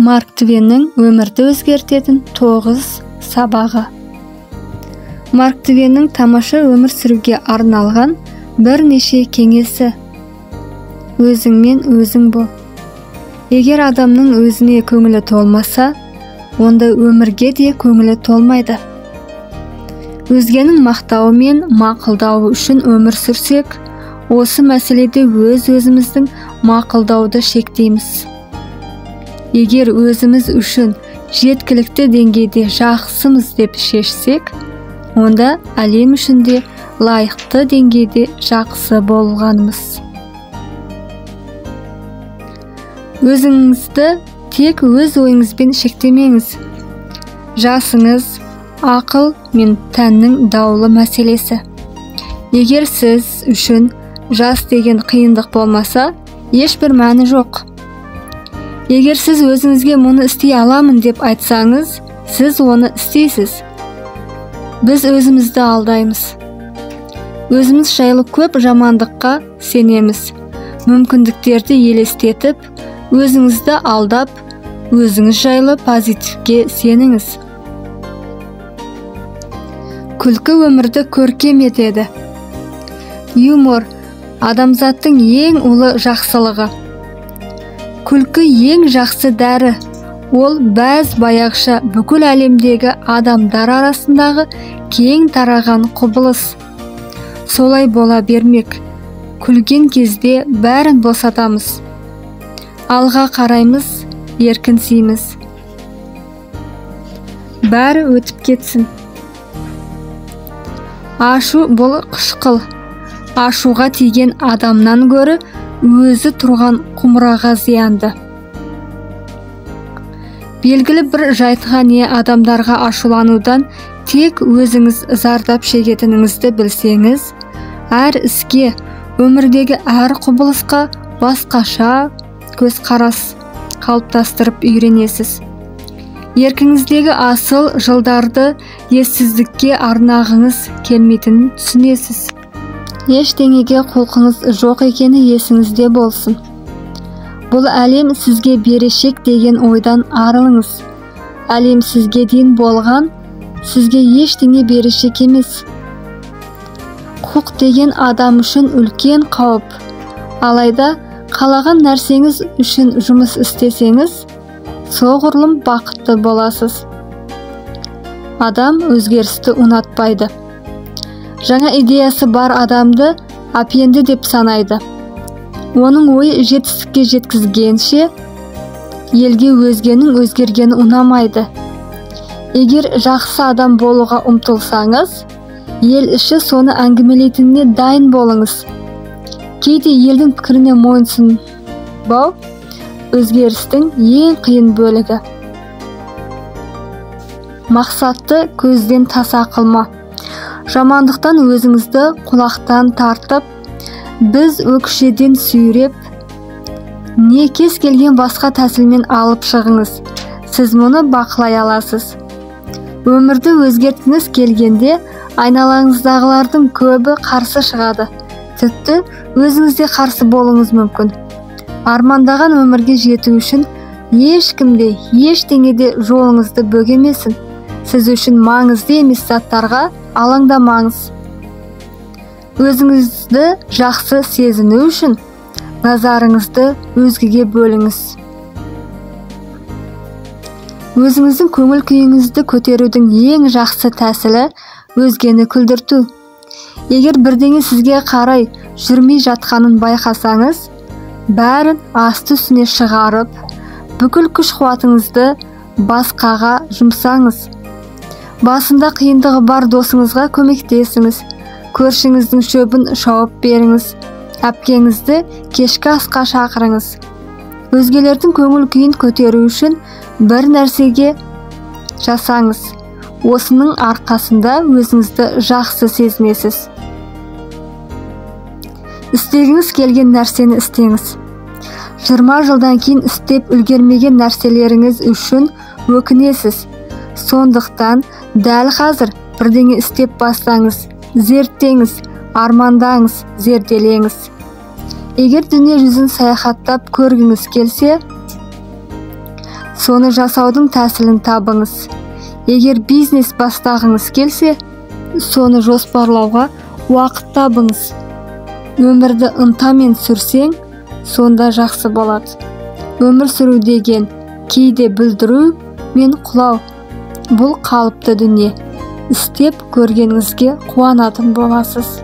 Марк Твеннің өмірді өзгертетін 9 сабағы. Марк Твеннің тамаша өмір сүруге арналған бірнеше кеңесі. Өзіңмен өзің бол. Егер адамның өзіне көңілі толмаса, онда өмірге де көңілі толмайды. Өзгенің мақтауы мен мақұлдауы үшін өмір сүрсек, осы мәселеде өзіміздің мақұлдауды шектейміз. Егер өзіміз үшін жеткілікті деңгейде жақсымыз деп шешсек, онда әлем үшін де лайықты деңгейде жақсы болғанымыз. Өзіңізді тек өз ойыңызбен шектемеңіз. Жасыңыз, ақыл мен тәннің даулы мәселесі. Егер сіз үшін жас деген қиындық болмаса, ешбір мәні жоқ. Егер сіз өзіңізге мұны істей аламын деп айтсаңыз, сіз оны істейсіз. Біз өзімізді алдаймыз. Өзіміз жайлы көп жамандыққа сенеміз. Мүмкіндіктерді елестетіп, өзіңізді алдап, өзіңіз жайлы позитивке сеніңіз. Күлкі өмірді көркем етеді. Юмор адамзаттың ең ұлы жақсылығы. Күлкі ең жақсы дәрі. Ол бәз баяғыша бүкіл әлемдегі адамдар арасындағы кең тараған құбылыс. Солай бола бермек. Күлген кезде бәрін босатамыз. Алға қараймыз, еркінсейміз. Бәрі өтіп кетсін. Ашу бұл қышқыл. Ашуға тиген адамнан гөрі өзі тұрған құмыраға зиянды. Белгілі бір жайтқа не адамдарға ашуланудан тек өзіңіз зардап шегетініңізді білсеңіз, әр іске, өмірдегі әр құбылысқа басқаша көзқарас қалыптастырып үйренесіз. Еркіңіздегі асыл жылдарды ессіздікке арнағыңыз келмейтінін түсінесіз. Ештеңеге құлқыңыз жоқ екені есіңізде болсын. Бұл әлем сізге берешек деген ойдан арылыңыз. Әлем сізге дейін болған, сізге ештеңе берешек емес. Құқ деген адам үшін үлкен қауіп. Алайда қалаған нәрсеңіз үшін жұмыс істесеңіз, соғұрлым бақытты боласыз. Адам өзгерісті ұнатпайды. Жаңа идеясы бар адамды апенді деп санайды. Оның ойы жетістікке жеткізгенше, елге өзгенің өзгергені ұнамайды. Егер жақсы адам болуға ұмтылсаңыз, ел іші соны әңгімелейтініне дайын болыңыз. Кейде елдің пікіріне мойынсұнбау өзгерістің ең қиын бөлігі. Мақсатты көзден таса қылма. Жамандықтан өзіңізді құлақтан тартып, біз өкшеден сүйреп, не кез келген басқа тәсілмен алып шығыңыз. Сіз мұны бақылай аласыз. Өмірді өзгерткіңіз келгенде, айналаңыздағылардың көбі қарсы шығады. Тіпті өзіңізде қарсы болуыңыз мүмкін. Армандаған өмірге жету үшін ешкімде, ештеңеде жолыңызды бөгемесін. Сіз үшін маңызды емес заттарға алаңдамаңыз. Өзіңізді жақсы сезіну үшін назарыңызды өзгеге бөліңіз. Өзіңіздің көңіл күйіңізді көтерудің ең жақсы тәсілі өзгені күлдірту. Егер бірдеңе сізге қарай жүрмей жатқанын байқасаңыз, бәрін асты үстіне шығарып, бүкіл күш қуатыңызды басқаға жұмсаңыз. Басында қиындығы бар досыңызға көмектесіңіз. Көршіңіздің шөбін шауып беріңіз. Әпкеңізді кешкі асқа шақырыңыз. Өзгелердің көңіл күйін көтеру үшін бір нәрсеге жасаңыз. Осының арқасында өзіңізді жақсы сезінесіз. Істегіңіз келген нәрсені істеңіз. 20 жылдан кейін істеп үлгермеген нәрселеріңіз үшін өкінесіз. Сондықтан дәл қазір бірдеңе істеп бастаңыз. Зерттеңіз, армандаңыз, зерделеңіз. Егер дүние жүзін саяхаттап көргіңіз келсе, соны жасаудың тәсілін табыңыз. Егер бизнес бастағыңыз келсе, соны жоспарлауға уақыт табыңыз. Өмірді ынтамен сүрсең, сонда жақсы болады. Өмір сүру деген кейде бүлдіру мен құлау. Бұл қалыпты дүние. Істеп көргеніңізге қуанатын боласыз.